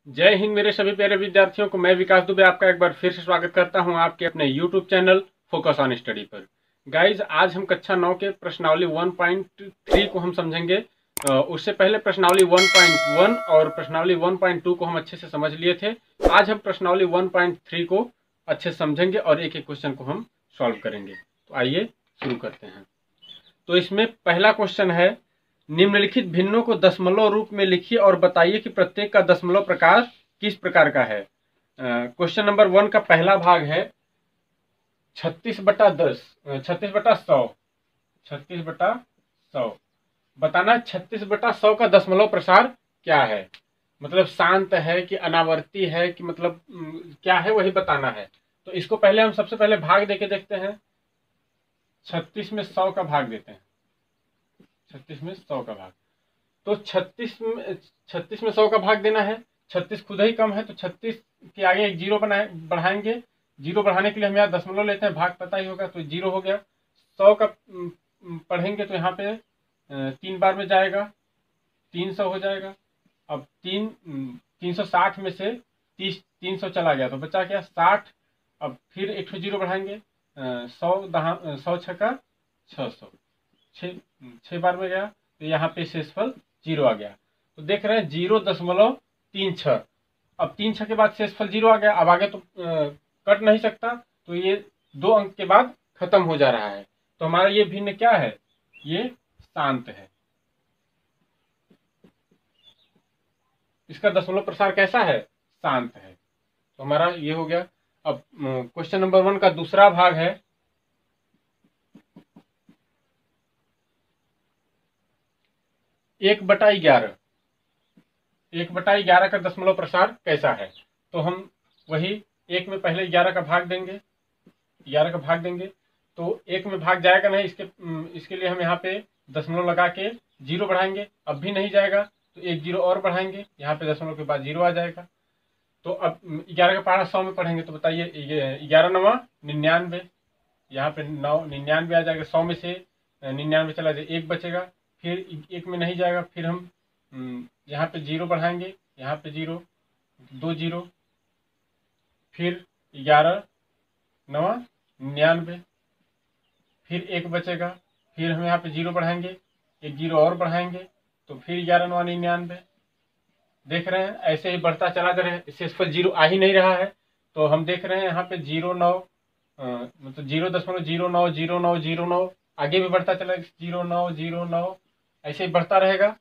जय हिंद मेरे सभी प्यारे विद्यार्थियों को। मैं विकास दुबे आपका एक बार फिर से स्वागत करता हूं आपके अपने YouTube channel focus on study पर। गाइज, आज हम कक्षा 9 के प्रश्नावली 1.3 को हम समझेंगे। उससे पहले प्रश्नावली 1.1 और प्रश्नावली 1.2 को हम अच्छे से समझ लिए थे। आज हम प्रश्नावली 1.3 को अच्छे से समझेंगे और एक एक क्वेश्चन को हम सॉल्व करेंगे। तो आइए शुरू करते हैं। तो इसमें पहला क्वेश्चन है, निम्नलिखित भिन्नों को दशमलव रूप में लिखिए और बताइए कि प्रत्येक का दशमलव प्रकार किस प्रकार का है। क्वेश्चन नंबर 1 का पहला भाग है 36/10, 36/100, 36/100। बताना 36/100 का दशमलव प्रसार क्या है, मतलब शांत है कि अनावर्ती है कि मतलब क्या है, वही बताना है। तो इसको पहले हम सबसे पहले भाग देके देखते हैं। 36 में 100 का भाग देते हैं। 36 में 100 का भाग, तो 36 में 100 का भाग देना है। 36 खुद ही कम है तो 36 के आगे एक जीरो बढ़ाएंगे। जीरो बढ़ाने के लिए हम यहाँ दशमलव लेते हैं, भाग पता ही होगा, तो जीरो हो गया। 100 का पढ़ेंगे तो यहाँ पे 3 बार में जाएगा, 300 हो जाएगा। अब 360 में से 300 चला गया तो बचा क्या, 60। अब फिर एक जीरो बढ़ाएंगे, 100 छक्का 600, 6 बार में गया तो यहाँ पे शेषफल जीरो आ गया। तो देख रहे हैं 0.36। अब 3 के बाद शेषफल जीरो आ गया। अब आगे तो कट नहीं सकता, तो ये 2 अंक के बाद खत्म हो जा रहा है। तो हमारा ये भिन्न क्या है, ये शांत है। इसका दशमलव प्रसार कैसा है, शांत है। तो हमारा ये हो गया। अब क्वेश्चन नंबर 1 का दूसरा भाग है 1/11। 1/11 का दशमलव प्रसार कैसा है, तो हम वही एक में पहले 11 का भाग देंगे। 11 का भाग देंगे तो एक में भाग जाएगा नहीं, इसके लिए हम यहाँ पे दशमलव लगा के जीरो बढ़ाएंगे। अब भी नहीं जाएगा तो एक जीरो और बढ़ाएंगे, यहाँ पे दशमलव के बाद जीरो आ जाएगा। तो अब 11 का पहाड़ा 100 में पढ़ेंगे तो बताइए, 11 9 99, यहाँ पे 9 99 आ जाएगा। 100 में से 99 चला जाए, एक बचेगा। फिर एक में नहीं जाएगा, फिर हम यहाँ पे जीरो बढ़ाएंगे, यहाँ पे जीरो, 2 जीरो, फिर 11 9 99, फिर एक बचेगा। फिर हम यहाँ पे जीरो बढ़ाएंगे, एक जीरो और बढ़ाएंगे, तो फिर 11 9 99। देख रहे हैं ऐसे ही बढ़ता चला जा रहा है, शेषफल जीरो आ ही नहीं रहा है। तो हम देख रहे हैं यहाँ पे 0.9, मतलब 0.090909, आगे भी बढ़ता चला 0.909, ऐसे ही बढ़ता रहेगा।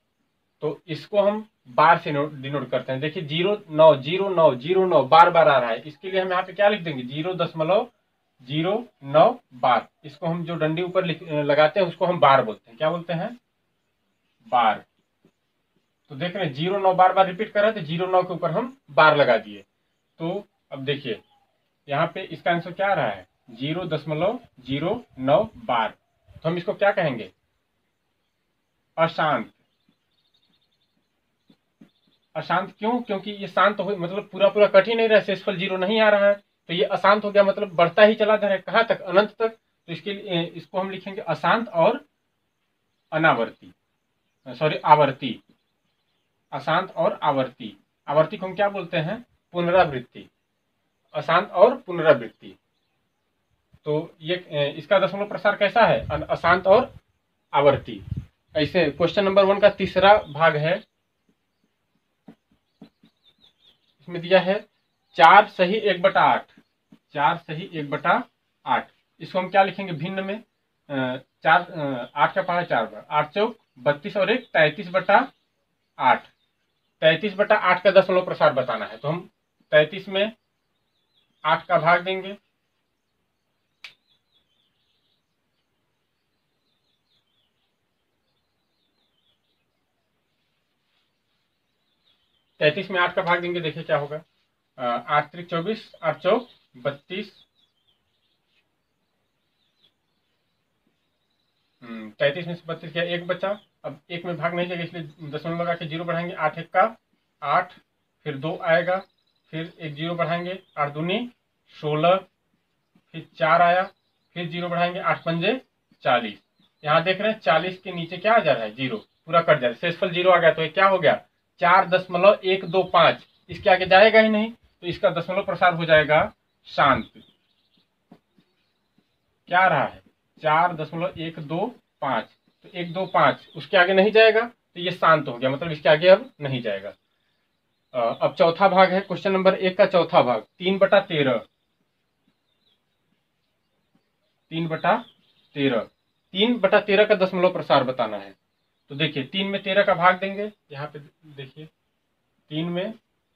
तो इसको हम बार से डिनोट करते हैं। देखिए 0.90909 बार बार आ रहा है, इसके लिए हम यहाँ पे क्या लिख देंगे, 0.09 बार। इसको हम जो डंडी ऊपर लगाते हैं उसको हम बार बोलते हैं। क्या बोलते हैं, बार। तो देख रहे हैं 0.9 बार बार रिपीट कर रहे थे, 0.9 के ऊपर हम बार लगा दिए। तो अब देखिए यहाँ पे इसका आंसर क्या आ रहा है, 0.09 बार। तो हम इसको क्या कहेंगे, अशांत। अशांत क्यों, क्योंकि ये शांत हो, मतलब पूरा पूरा कट ही नहीं रहा है, शेषफल जीरो नहीं आ रहा है, तो ये अशांत हो गया, मतलब बढ़ता ही चला जा रहा है। कहाँ तक, अनंत तक। तो इसके लिए इसको हम लिखेंगे अशांत और अनावर्ती, सॉरी आवर्ती। अशांत और आवर्ती। आवर्ती को हम क्या बोलते हैं, पुनरावृत्ति। अशांत और पुनरावृत्ति। तो ये इसका दशमलव प्रसार कैसा है, अशांत और आवर्ती। ऐसे क्वेश्चन नंबर 1 का तीसरा भाग है, इसमें दिया है 4 सही 1/8। 4 सही 1/8। इसको हम क्या लिखेंगे भिन्न में, 8 का पहाड़ा 4 बार, 8 चौक 32 और 1 33/8। 33/8 का दशमलव प्रसार बताना है। तो हम 33 में 8 का भाग देंगे, देखिए क्या होगा, 8 त्रिक 24, 8 चौक 32, 33 में से 32 किया, एक बचा। अब एक में भाग नहीं जाएगा, इसलिए दशमलव लगा के जीरो बढ़ाएंगे, 8 1 का 8, फिर 2 आएगा, फिर एक जीरो बढ़ाएंगे, 8 दूनी 16, फिर 4 आया, फिर जीरो बढ़ाएंगे, 8 पंजे 40। यहाँ देख रहे हैं 40 के नीचे क्या आ जा रहा है, जीरो, पूरा कट जा रहा है, शेषफल जीरो आ गया। तो ये क्या हो गया, 4.125। इसके आगे जाएगा ही नहीं, तो इसका दशमलव प्रसार हो जाएगा शांत। क्या आ रहा है 4.125, तो 125 उसके आगे नहीं जाएगा, तो ये शांत हो गया, मतलब इसके आगे अब नहीं जाएगा। अब चौथा भाग है, क्वेश्चन नंबर 1 का चौथा भाग, 3/13। 3/13, 3/13 का दशमलव प्रसार बताना है। तो देखिए 3 में 13 का भाग देंगे, यहाँ पे देखिए 3 में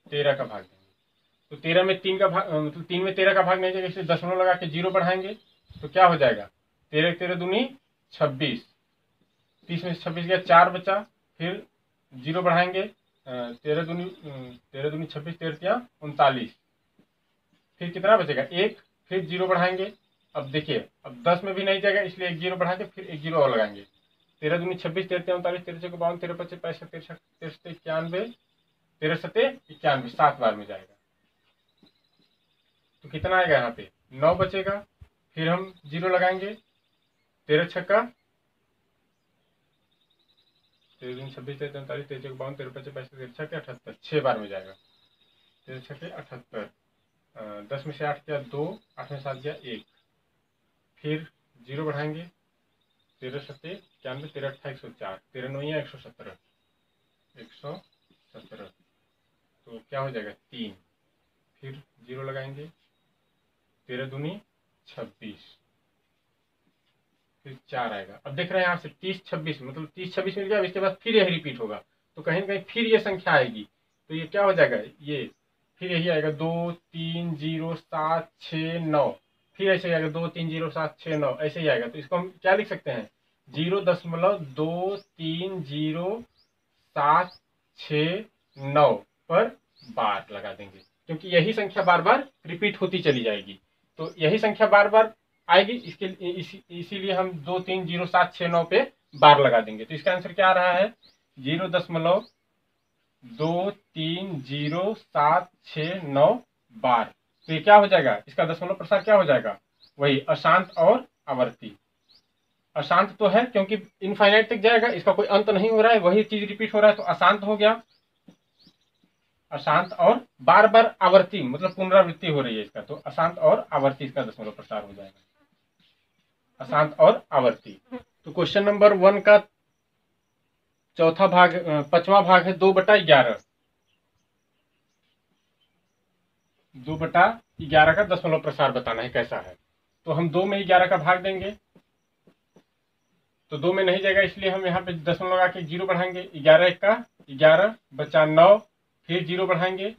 13 का भाग देंगे, तो 13 में 3 का भाग, मतलब 3 में 13 का भाग नहीं जाएगा, इसलिए दशमलव लगा के 0 बढ़ाएंगे, तो क्या हो जाएगा 13 13 दूनी 26, 30 में 26 गया, 4 बचा, फिर 0 बढ़ाएंगे, 13 दूनी 26, 13 39, फिर कितना बचेगा 1, फिर 0 बढ़ाएंगे। अब देखिए अब 10 में भी नहीं जाएगा, इसलिए 1 0 बढ़ा के फिर 1 0 और लगाएंगे, 13 दूनी 26, 13 39, 13 चौके 52, 13 पच्चीस 65, 13 सत्ते 91, 13 सत्ते 91, 7 बार में जाएगा। तो कितना आएगा यहाँ पे 9 बचेगा, फिर हम 0 लगाएंगे, 13 छक्का 13 दूनी 26, 13 43, 13 चौके 52, 13 पच्चीस 65, 13 छक्के 78, 6 बार में जाएगा, 13 छक्के 78, 10 में से 8 किया 2, 8 में 7 गया 1, फिर 0 बढ़ाएंगे, 13 सत्ते 91, 13 अट्ठा 104, 13 नौ 117, 117, तो क्या हो जाएगा 3, फिर 0 लगाएंगे, 13 दूनी 26, फिर 4 आएगा। अब देख रहे हैं यहाँ से 30 26, मतलब 30 26 मिल गया, इसके बाद फिर यही रिपीट होगा, तो कहीं ना कहीं फिर ये संख्या आएगी, तो ये क्या हो जाएगा, ये फिर यही आएगा 2 3 0 7 6 9, फिर ऐसे आएगा 2 3 0 7 6 9, ऐसे ही आएगा। तो इसको हम क्या लिख सकते हैं 0.230769 पर बार लगा देंगे, क्योंकि यही संख्या बार बार रिपीट होती चली जाएगी, तो यही संख्या बार बार आएगी, इसीलिए हम 23076 पे बार लगा देंगे। तो इसका आंसर क्या आ रहा है 0.230769 बार। तो ये क्या हो जाएगा, इसका दशमलव प्रसार क्या हो जाएगा, वही अशांत और आवर्ती। अशांत तो है क्योंकि इनफाइनाइट तक जाएगा, इसका कोई अंत नहीं हो रहा है, वही चीज रिपीट हो रहा है, तो अशांत हो गया। अशांत और बार बार आवर्ती, मतलब पुनरावृत्ति हो रही है इसका, तो अशांत और आवर्ती इसका दशमलव प्रसार हो जाएगा, अशांत और आवर्ती। तो क्वेश्चन नंबर 1 का चौथा भाग, 5वां भाग है 2/11। 2/11 का दशमलव प्रसार बताना है कैसा है। तो हम 2 में 11 का भाग देंगे, तो 2 में नहीं जाएगा, इसलिए हम यहाँ पे दशमलव लगा के 0 बढ़ाएंगे, 11 1 का 11 बचा 9, फिर 0 बढ़ाएंगे,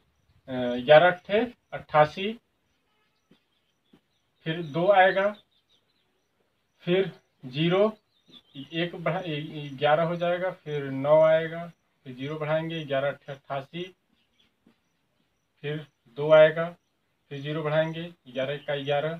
11 अट्ठे 88, फिर 2 आएगा, फिर 0 1 बढ़ा 11 हो जाएगा, फिर 9 आएगा, फिर 0 बढ़ाएंगे, 11 अट्ठे 88, फिर 2 आएगा, फिर 0 बढ़ाएंगे, 11 1 का 11,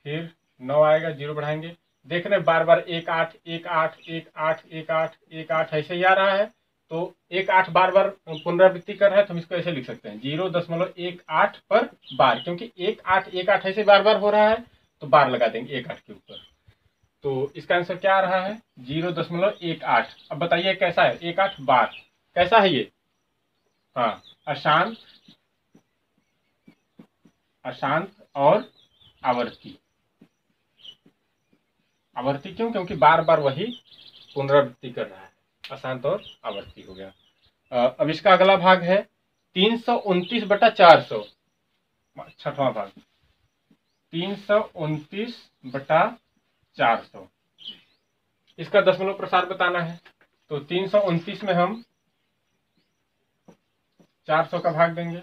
फिर 9 आएगा, 0 बढ़ाएंगे। देख रहे हैं बार बार 1 8 1 8 1 8 1 8 1 8 ऐसे ही आ रहा है, तो 1 8 बार बार पुनरावृत्ति कर रहा है, तो हम इसको ऐसे लिख सकते हैं 0.18 पर बार, क्योंकि 1 8 1 8 ऐसे बार बार हो रहा है, तो बार लगा देंगे 1 8 के ऊपर। तो इसका आंसर क्या आ रहा है 0.18। अब बताइए कैसा है 1 8 बार, कैसा है ये, हाँ अशांत, अशांत और आवर्ती। आवर्ती क्यों, क्योंकि बार बार वही पुनरावृत्ति कर रहा है, अशांत और आवर्ती हो गया। अब इसका अगला भाग है 329/400, 6वां भाग 329/400, इसका दशमलव प्रसार बताना है। तो 329 में हम 400 का भाग देंगे,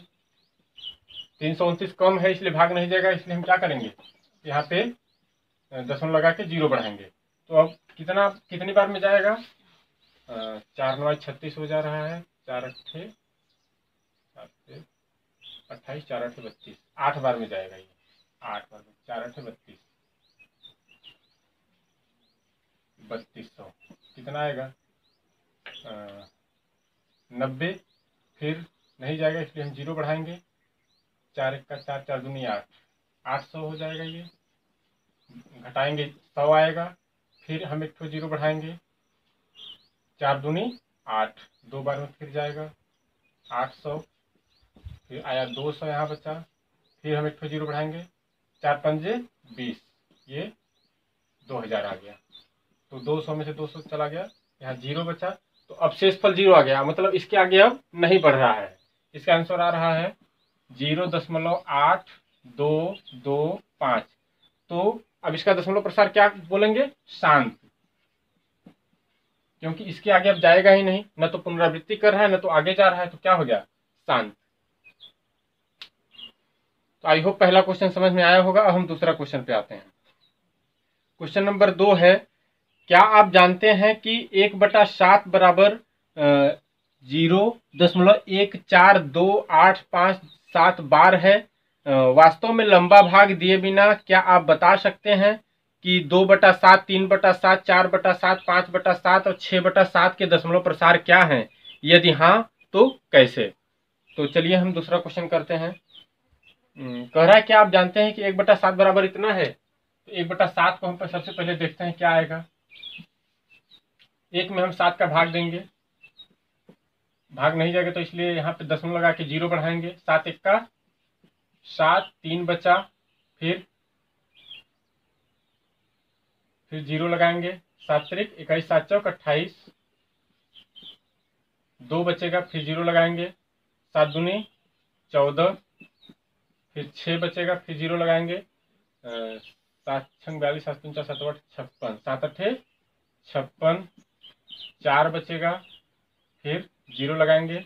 329 कम है इसलिए भाग नहीं जाएगा, इसलिए हम क्या करेंगे यहाँ पे दशमलव लगा के 0 बढ़ाएंगे। तो अब कितनी बार में जाएगा, 4 9 36 हो जा रहा है, 4 अट्ठे 28, 4 अट्ठे 32, 8 बार में जाएगा ये, 8 बार में 4 अट्ठे 32, 3200 कितना आएगा 90, फिर नहीं जाएगा इसलिए हम 0 बढ़ाएंगे, 4 1 का 4 4 दूनी 8, 800 हो जाएगा ये, घटाएंगे 100 आएगा, फिर हम एक 0 बढ़ाएंगे, 4 दूनी 8, 2 बार में फिर जाएगा 800, फिर आया 200 यहाँ बचा, फिर हम एक जीरो बढ़ाएंगे, 4 पंजे 20, ये 2000 आ गया। तो 200 में से 200 चला गया, यहाँ जीरो बचा, तो अब शेषफल जीरो आ गया, मतलब इसके आगे अब नहीं बढ़ रहा है। इसका आंसर आ रहा है 0.8225। तो अब इसका दशमलव प्रसार क्या बोलेंगे, शांत, क्योंकि इसके आगे अब जाएगा ही नहीं, न तो पुनरावृत्ति कर रहा है न तो आगे जा रहा है, तो क्या हो गया, शांत। तो आई होप पहला क्वेश्चन समझ में आया होगा। अब हम दूसरा क्वेश्चन पे आते हैं। क्वेश्चन नंबर 2 है, क्या आप जानते हैं कि 1/7 बराबर 0.14285 बार है। वास्तव में लंबा भाग दिए बिना क्या आप बता सकते हैं कि 2/7, 3/7, 4/7, 5/7 और 6/7 के दशमलव प्रसार क्या हैं? यदि हाँ तो कैसे? तो चलिए हम दूसरा क्वेश्चन करते हैं। कह रहा है क्या आप जानते हैं कि 1/7 बराबर इतना है। तो 1/7 को हम सबसे पहले देखते हैं क्या आएगा। एक में हम 7 का भाग देंगे, भाग नहीं जाएगा तो इसलिए यहाँ पे दशमलव लगा के जीरो बढ़ाएंगे। 7 1 का 7, 3 बचा, फिर जीरो लगाएंगे, 7 3 21, 7 चौक 28, 2 बचेगा, फिर जीरो लगाएंगे, 7 दूनी 14, फिर 6 बचेगा, फिर जीरो लगाएंगे, 7 6 42, 7 5 7 8 56, 7 8 56, 4 बचेगा, फिर जीरो लगाएंगे,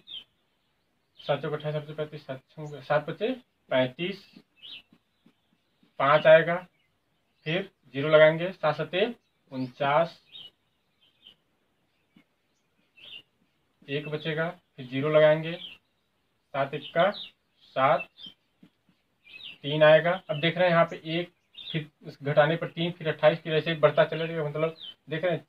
7 चौक 28, 7 35, 7 बचे 35, 5 आएगा, फिर जीरो लगाएंगे, 7 7 49, 1 बचेगा, फिर जीरो लगाएंगे, 7 1 का 7, 3 आएगा। अब देख रहे हैं यहाँ पे 1, फिर घटाने पर 3, फिर 28, फिर ऐसे बढ़ता चला जाएगा। मतलब देख रहे हैं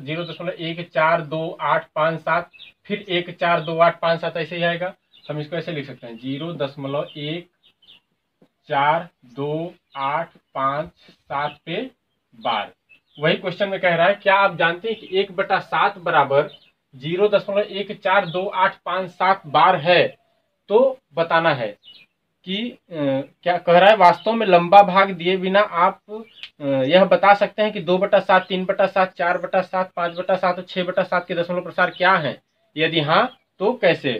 0.14285 फिर 14285 ऐसे ही आएगा। हम इसको ऐसे लिख सकते हैं 0.14285 पे बार। वही क्वेश्चन में कह रहा है क्या आप जानते हैं कि 1/7 बराबर 0.14285 बार है। तो बताना है कि क्या कह रहा है, वास्तव में लंबा भाग दिए बिना आप यह बता सकते हैं कि 2/7, 3/7, 4/7, 5/7 और 6/7 के दशमलव प्रसार क्या हैं। यदि हाँ तो कैसे।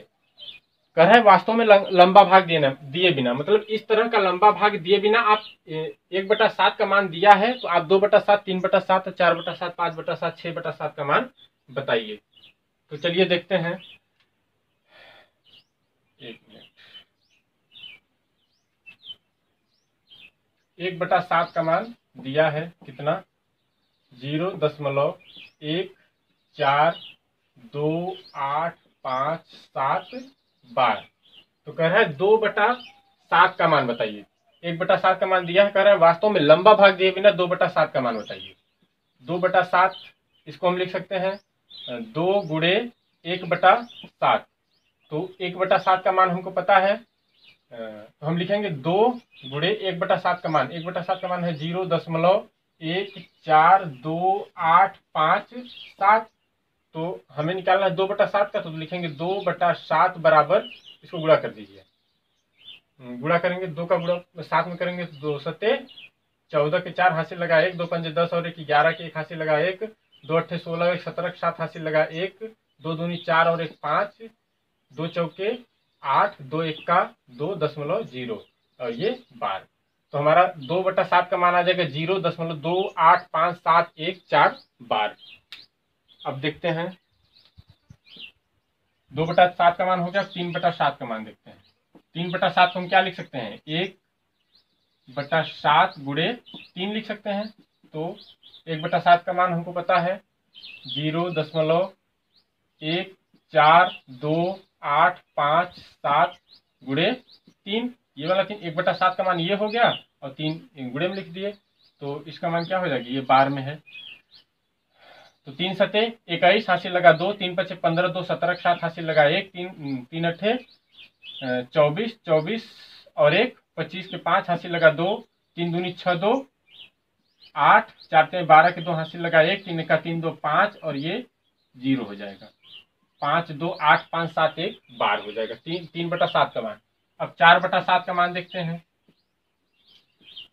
कह रहा है वास्तव में लंबा भाग दिए बिना, मतलब इस तरह का लंबा भाग दिए बिना आप 1/7 का मान दिया है तो आप 2/7, 3/7, 4/7, 5/7, 6/7 का मान बताइए। तो चलिए देखते हैं, 1 मिनट। 1/7 का मान दिया है कितना, 0.14285 बार। तो कह रहा है 2/7 का मान बताइए। 1/7 का मान दिया है, कह रहा है वास्तव में लंबा भाग दिए बिना 2/7 का मान बताइए। 2/7 इसको हम लिख सकते हैं 2 गुणे 1/7। तो 1/7 का मान हमको पता है, तो हम लिखेंगे 2 गुणे 1/7 का मान। 1/7 का मान है 0.14285 तो हमें निकालना है 2/7 का, तो लिखेंगे 2/7 बराबर, इसको गुणा कर दीजिए। गुणा करेंगे 2 का गुणा 7 में करेंगे तो 2 7 14 के 4 हासिल लगा 1, 2 5 10 और 1 11 के 1 हासिल लगा 1, 2 8 16 1 17 के 7 हासिल लगा 1, 2 दूनी 4 और 1 5, 2 चौके 8, 2 1 का 2.0 और ये बार। तो हमारा 2/7 का मान आ जाएगा 0.28571 बार। अब देखते हैं 2/7 का मान हो गया। 3/7 का मान देखते हैं। 3/7 को हम क्या लिख सकते हैं, 1/7 गुणे 3 लिख सकते हैं। तो 1/7 का मान हमको पता है 0.14285 गुणे 3। ये वाला 3, 1/7 का मान ये हो गया और 3 गुणे में लिख दिए, तो इसका मान क्या हो जाएगा, ये बार में है। तो 3 7 21 हासिल लगा 2, 3 5 15, 2 17 के 7 हासिल लगा 1, 3 8 24, 24 और 1 25 के 5 हासिल लगा 2, 3 दूनी 6 2 8, 4 3 12 के 2 हासिल लगा 1, 3 1 का 3 2 5 और ये 0 हो जाएगा। 5 2 8 5 7 1 12 हो जाएगा। 3/7 का मान। अब 4/7 का मान देखते हैं।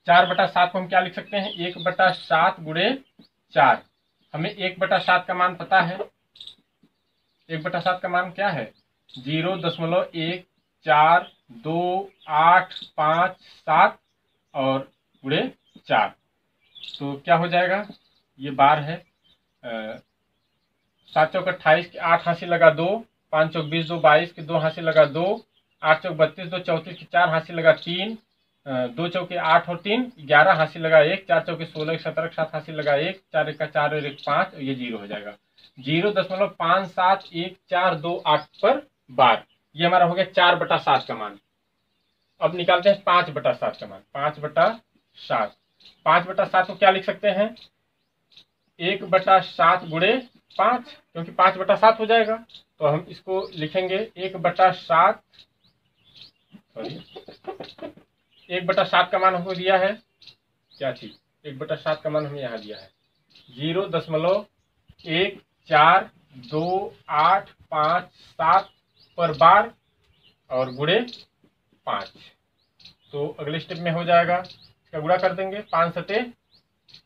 4/7 को हम क्या लिख सकते हैं? 1/7 गुणे 4। हमें 1/7 का मान पता है। 1/7 का मान क्या है? 0.142857 और गुणे 4। तो क्या हो जाएगा? ये 12 है। 7 चौक 28 के 8 हासिल लगा 2, 5 चौक 20 2 22 के 2 हासिल लगा 2, 8 चौक 32 2 34 के 4 हासिल लगा 3, 2 चौके 8 और 3 11 हासिल लगा 1, 4 चौके 16 17 के 7 हासिल लगा 1, 4 1 का 4 और 1 5, ये 0 हो जाएगा। 0.571428 पर बार। ये हमारा हो गया 4/7 का मान। अब निकालते हैं 5/7 का मान। 5/7 5/7 को क्या लिख सकते हैं? 1/7 गुणे 5, क्योंकि 5/7 हो जाएगा। तो हम इसको लिखेंगे 1/7, सॉरी 1/7 का मान हमको दिया है। क्या चीज? 1/7 का मान हमें यहाँ दिया है 0.142857 पर बार और गुणे 5। तो अगले स्टेप में हो जाएगा, इसका गुणा कर देंगे। 5 सते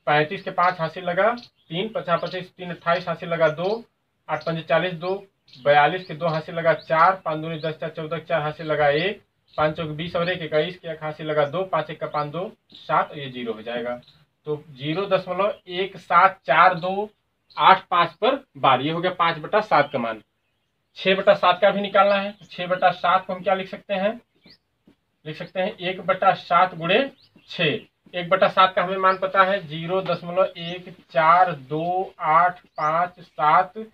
35 के 5 हासिल लगा 3, 50 25 3 28 हासिल लगा 2, 8 पंजे 40 2 42 के 2 हासिल लगा 4, 5 दूनी 10 4 14 4 हासिल लगा 1, 5 चौक 20 और 1 21 के 1 हासिल लगा 2, 5 1 का 5 2 7 और ये 0 हो जाएगा। तो 0.174285 पर बार। ये हो गया 5/7 का मान। 6/7 का भी निकालना है। 6/7 को हम क्या लिख सकते हैं? लिख सकते हैं 1/7 गुणे 6। 1/7 का हमें मान पता है 0.142857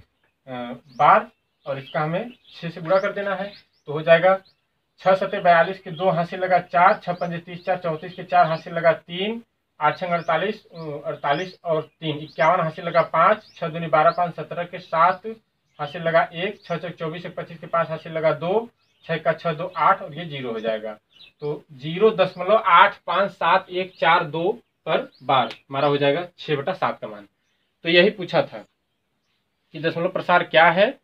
बार, और इसका हमें 6 से गुणा कर देना है। तो हो जाएगा 6 सते 42 के 2 हासिल लगा 4, 6 पंजे 30 4 34 के 4 हासिल लगा 3, 8 छंग 48 48 और 3 51 हासिल लगा 5, 6 दूनी 12 5 17 के 7 हासिल लगा 1, 6 चौक 24 25 के 5 हासिल लगा 2, 6 का 6 2 8 और ये 0 हो जाएगा। तो 0.85742 पर बार हमारा हो जाएगा 6/7 का मान। तो यही पूछा था कि दशमलव प्रसार क्या है,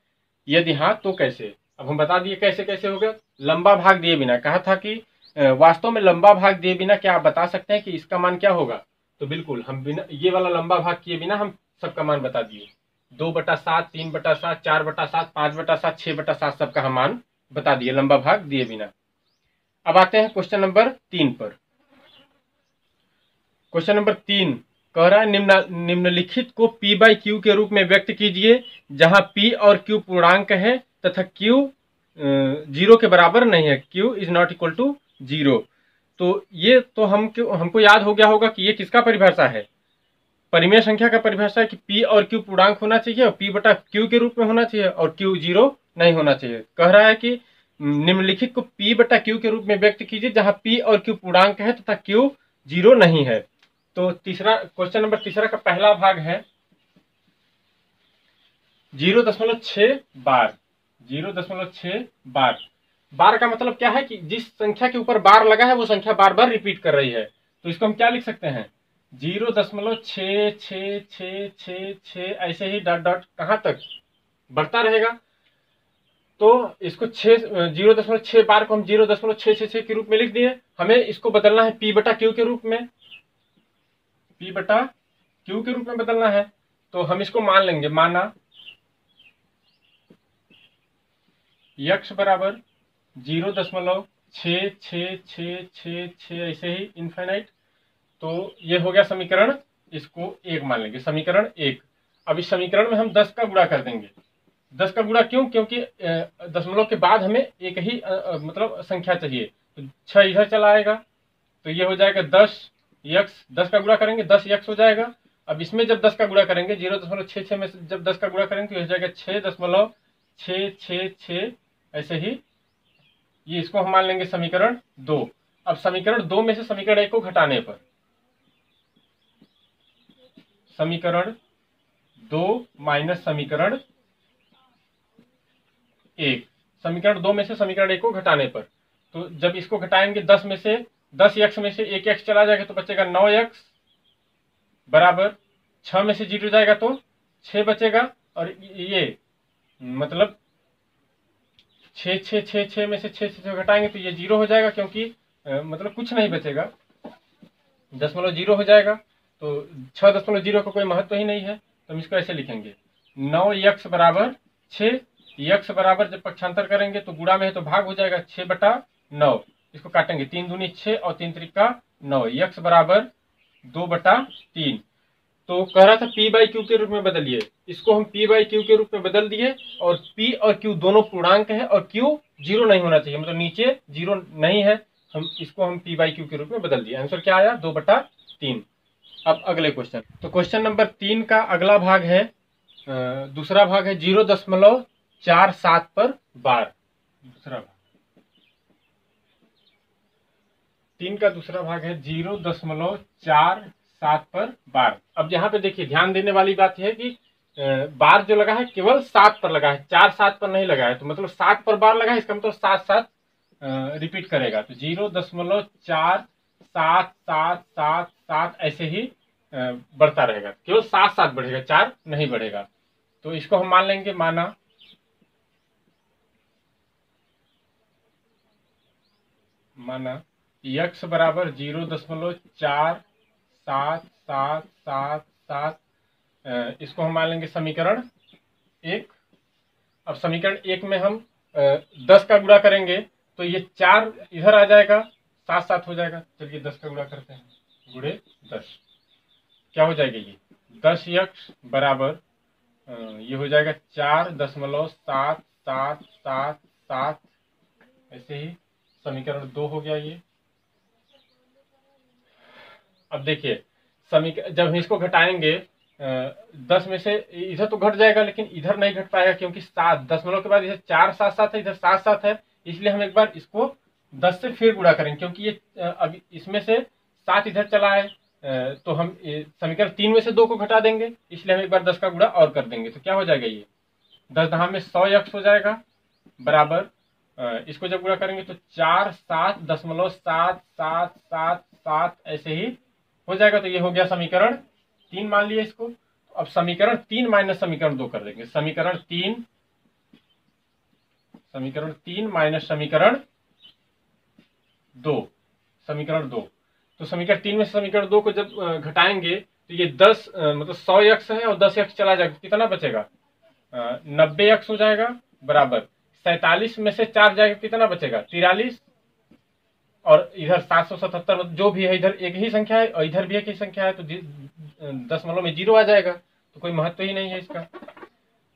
यदि हाँ तो कैसे। अब हम बता दिए कैसे कैसे होगा। लंबा भाग दिए बिना, कहा था कि वास्तव में लंबा भाग दिए बिना क्या आप बता सकते हैं कि इसका मान क्या होगा? तो बिल्कुल हम बिना ये वाला लंबा भाग किए बिना हम सबका मान बता दिए। 2/7 3/7 4/7 5/7 6/7 सबका हम मान बता दिए लंबा भाग दिए बिना। अब आते हैं क्वेश्चन नंबर 3 पर। क्वेश्चन नंबर 3 कह रहा है निम्नलिखित को P/Q के रूप में व्यक्त कीजिए, जहां P और Q पूर्णांक है तथा Q 0 के बराबर नहीं है। Q is not equal to 0। तो ये तो हमको याद हो गया होगा कि ये किसका परिभाषा है? परिमेय संख्या का परिभाषा है कि P और Q पूर्णांक होना चाहिए और P/Q के रूप में होना चाहिए और Q 0 नहीं होना चाहिए। कह रहा है कि निम्नलिखित को P/Q के रूप में व्यक्त कीजिए, जहां P और Q पूर्णांक है तथा Q 0 नहीं है। तो तीसरा क्वेश्चन नंबर तीसरा का पहला भाग है 0.6 बार। 0.6 बार। बार का मतलब क्या है कि जिस संख्या के ऊपर बार लगा है वो संख्या बार बार रिपीट कर रही है। तो इसको हम क्या लिख सकते हैं? 0.6666 ऐसे ही डॉट डॉट कहां तक बढ़ता रहेगा। तो इसको 0.6 बार को हम 0.666 के रूप में लिख दिए। हमें इसको बदलना है P/Q के रूप में। P/Q के रूप में बदलना है। तो हम इसको मान लेंगे, माना x बराबर 0.66666 ऐसे ही इनफाइनाइट। तो ये हो गया समीकरण, इसको 1 मान लेंगे, समीकरण 1। अब इस समीकरण में हम 10 का गुणा कर देंगे। 10 का गुणा क्यों? क्योंकि दशमलव के बाद हमें एक ही मतलब संख्या चाहिए। तो 6 इधर चला आएगा, तो ये हो जाएगा 10x। 10 का गुणा करेंगे 10x हो जाएगा। अब इसमें जब 10 का गुणा करेंगे 0.66 में से जब 10 का गुणा करेंगे तो हो जाएगा 6.666 ऐसे ही। ये इसको हम मान लेंगे समीकरण 2। अब समीकरण 2 में से समीकरण 1 को घटाने पर समीकरण 2 माइनस समीकरण 1, समीकरण 2 में से समीकरण 1 को घटाने पर, तो जब इसको घटाएंगे 10 में से 10x में से 1x चला जाएगा तो बचेगा 9x बराबर 6 में से 0 जाएगा तो 6 बचेगा। और ये मतलब छः में से छः घटाएंगे तो ये 0 हो जाएगा, क्योंकि मतलब कुछ नहीं बचेगा, दशमलव 0 हो जाएगा। तो 6.0 का कोई महत्व ही नहीं है, तो हम इसको ऐसे लिखेंगे 9x बराबर 6। यक्स बराबर जब पक्षांतर करेंगे तो गुणा में है तो भाग हो जाएगा, 6/9। इसको काटेंगे, 3 दूनी 6 और 3 त्रिका 9। यक्स बराबर 2/3। तो कह रहा था p बाई क्यू के रूप में बदलिए, इसको हम p बाई क्यू के रूप में बदल दिए। और p और q दोनों पूर्णांक है और q 0 नहीं होना चाहिए, मतलब नीचे 0 नहीं है, इसको हम p बाई क्यू के रूप में बदल दिए। आंसर क्या आया? 2/3। अब अगले क्वेश्चन, तो क्वेश्चन नंबर 3 का अगला भाग है, दूसरा भाग है 0.47 पर बार। दूसरा भाग 3 का दूसरा भाग है 0.47 पर बार। अब यहाँ पे देखिए, ध्यान देने वाली बात यह है कि बार जो लगा है केवल 7 पर लगा है, 4-7 पर नहीं लगा है। तो मतलब 7 पर बार लगा है, इसका मतलब 7-7 रिपीट करेगा। तो 0.477777 ऐसे ही बढ़ता रहेगा, केवल 7-7 बढ़ेगा, 4 नहीं बढ़ेगा। तो इसको हम मान लेंगे, माना यक्स बराबर 0.477777। इसको हम मान लेंगे समीकरण 1। अब समीकरण 1 में हम 10 का गुणा करेंगे तो ये 4 इधर आ जाएगा, 7-7 हो जाएगा। चलिए 10 का गुणा करते हैं, गुणे 10 क्या हो जाएगा? ये 10x बराबर ये हो जाएगा 4.7777। ऐसे ही समीकरण 2 हो गया ये। अब देखिए, जब हम इसको घटाएंगे 10 में से इधर तो घट जाएगा, लेकिन इधर नहीं घट पाएगा, क्योंकि 7 दशमलव के बाद इधर 4-7-7 है, इधर 7-7 है। इसलिए हम एक बार इसको 10 से फिर गुणा करेंगे, क्योंकि ये अब इसमें से 7 इधर चला है, तो हम समीकरण 3 में से 2 को घटा देंगे, इसलिए हम एक बार 10 का गुणा और कर देंगे। तो क्या हो जाएगा? ये 10 दहा में 100x हो जाएगा, बराबर इसको जब गुणा करेंगे तो 4-7.7777 ऐसे ही हो जाएगा। तो ये हो गया समीकरण 3, मान लिया इसको। अब समीकरण 3 माइनस समीकरण 2 कर देंगे। समीकरण 3 माइनस समीकरण 2, समीकरण 2। तो समीकरण 3 में समीकरण 2 को जब घटाएंगे तो ये 10 मतलब 100x है और 10x चला जाएगा, कितना बचेगा? 90x हो जाएगा, बराबर 47 में से 4 जाएगा, कितना बचेगा? 43। और इधर 777, जो भी है इधर एक ही संख्या है और इधर भी एक ही संख्या है, तो दशमलव में 0 आ जाएगा, तो कोई महत्व ही नहीं है इसका।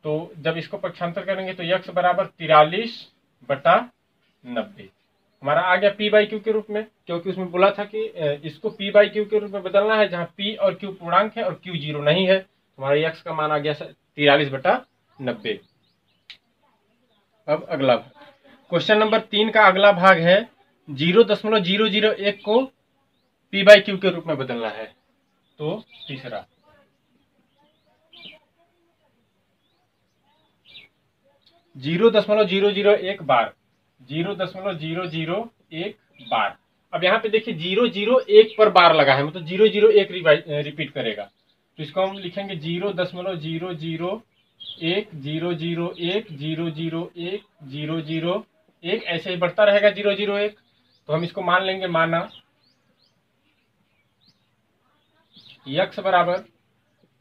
तो जब इसको पक्षांतर करेंगे तो x बराबर 43/90 हमारा आ गया p बाई क्यू के रूप में, क्योंकि उसमें बोला था कि इसको p बाई क्यू के रूप में बदलना है, जहां p और q पूर्णांक है और q 0 नहीं है। हमारा x का मान आ गया 43/90। अब अगला क्वेश्चन नंबर 3 का अगला भाग है 0.001 को p बाई क्यू के रूप में बदलना है। तो तीसरा 0.001 बार, 0.001 बार। अब यहाँ पे देखिए 001 पर बार लगा है, मतलब 001 रिपीट करेगा। तो इसको हम लिखेंगे 0.001 001 001 001, ऐसे ही बढ़ता रहेगा 001। तो हम इसको मान लेंगे, माना x बराबर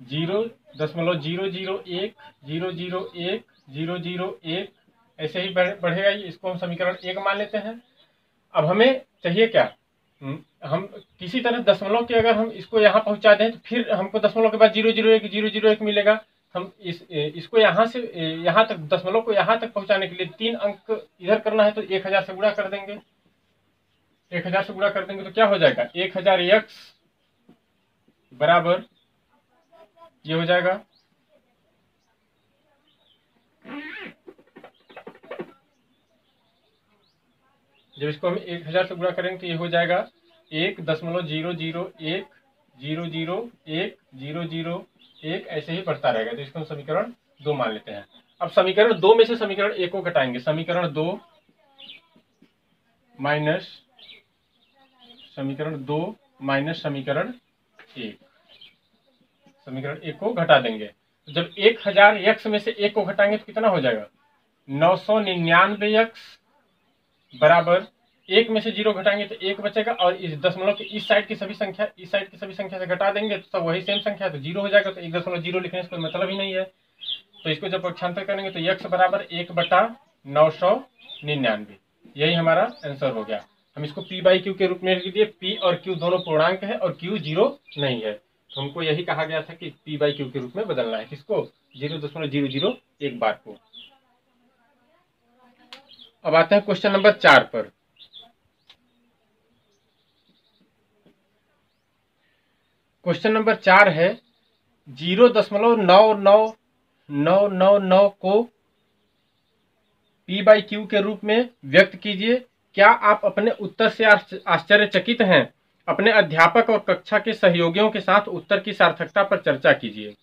0.001 001 001 ऐसे ही बढ़ेगा। इसको हम समीकरण 1 मान लेते हैं। अब हमें चाहिए क्या? हम किसी तरह दशमलव के अगर हम इसको यहाँ पहुंचा दें तो फिर हमको दशमलव के बाद 001 मिलेगा। हम इसको यहाँ से यहाँ तक, दशमलव को यहाँ तक पहुंचाने के लिए 3 अंक इधर करना है, तो 1000 से गुणा कर देंगे। 1000 से गुणा कर देंगे तो क्या हो जाएगा? 1000x बराबर ये हो जाएगा जब इसको हम 1000 से गुणा करेंगे तो ये हो जाएगा 1.001 001 001 ऐसे ही बढ़ता रहेगा। तो इसको हम समीकरण 2 मान लेते हैं। अब समीकरण 2 में से समीकरण 1 को घटाएंगे। समीकरण 2 माइनस समीकरण 1, समीकरण 1 को घटा देंगे। तो जब 1000 x में से 1 को घटाएंगे तो कितना हो जाएगा? 999x बराबर 1 में से 0 घटाएंगे तो 1 बचेगा, और इस दशमलव के इस साइड की सभी संख्या इस साइड की सभी संख्या से घटा देंगे तो सब वही सेम संख्या है, तो 0 हो जाएगा। तो 1.0 लिखने से कोई मतलब ही नहीं है। तो इसको जब पक्षांतर करेंगे तो x बराबर 1/999, यही हमारा आंसर हो गया। हम इसको p/q के रूप में लिख दिए। p और q दोनों पूर्णांक है और q 0 नहीं है, तो हमको यही कहा गया था कि p/q के रूप में बदलना है। किसको? 0.001 बार को। अब आते हैं क्वेश्चन नंबर 4 पर। क्वेश्चन नंबर 4 है 0.99999 को p/q के रूप में व्यक्त कीजिए। क्या आप अपने उत्तर से आश्चर्यचकित हैं? अपने अध्यापक और कक्षा के सहयोगियों के साथ उत्तर की सार्थकता पर चर्चा कीजिए।